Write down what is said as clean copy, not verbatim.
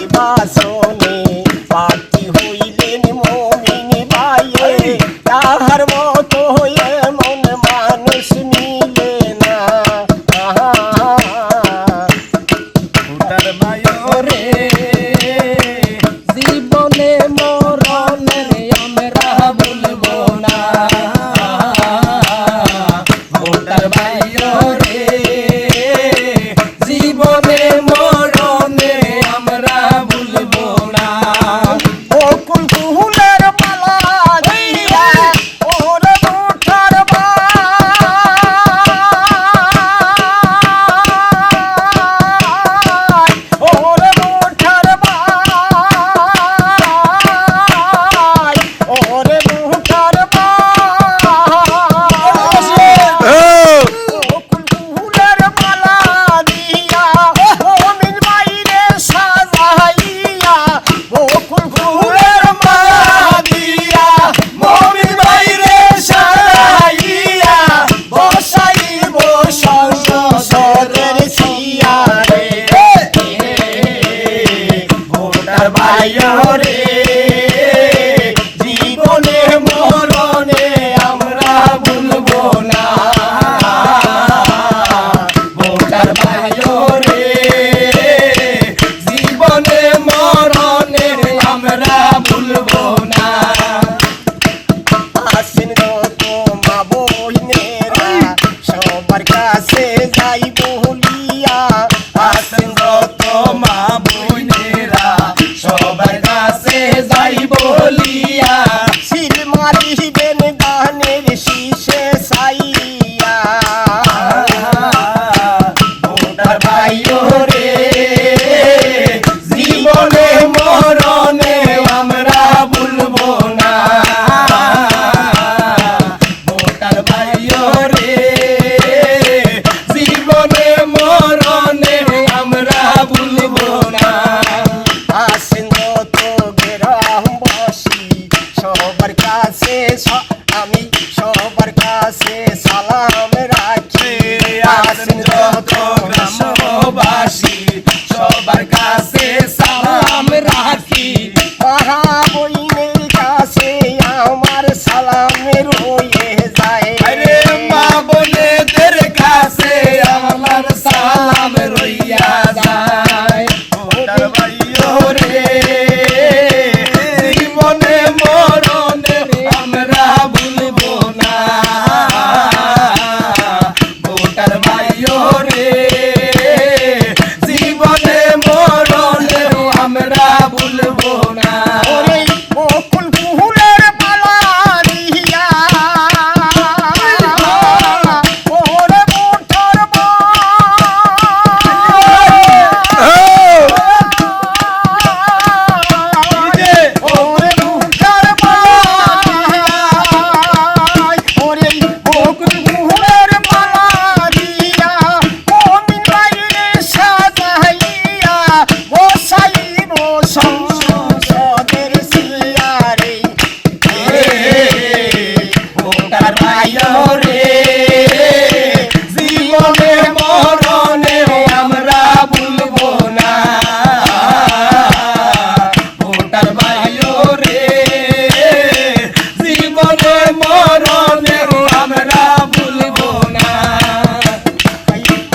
নির্বাচনে প্রার্থী হইলেন মমিন ভাইয়ে, তাহার মতো এমন মানুষ মিলে না। ভোটার ভাইরে জীবনে মরণে আমরা ভুলবো না। ভোটার ভাইরে জীবনে মরণে আমরা ভুলবো না। বকুল ফুলের মালা দিয়া ওরে ভোটার ভাই, ওরে ভোটার ভাই, ওরে ভোটার ভাই। বকুল ফুলের মালা দিয়া মমিন ভাইরে সাজাইয়া, বকুল ফুলের মালা দিয়া মমিন ভাইরে সাজাইয়া, বসাইব সংসদের চেয়ারে। ভোটার ভাইরে জীবনে মরণে আমরা ভুলবো না। ভোটার ভাইরে জীবনে মরণে আমরা ভুলবো না। আসেন যত মা বহিনেরা সবার কাছে যাই বলিয়া, আসেন যত মা বোনেরা সবার কাছে যাই বলিয়া, শিল মারিবেন দানের শীষে ছাইয়া। ভোটার ভাইরে জীবনে মরণে আমরা ভুলবো না। ভোটার ভাইরে জীবনে মরণে আমরা ভুলবো না। আসেন যত গ্রামবাসী সবার কাছে আমি সবার কাছে সালাম রাখি। আসেন যত গ্রামবাসী সবার কাছে সালাম রাখি। পাড়া বইনের কাছে আমার সালাম রইল।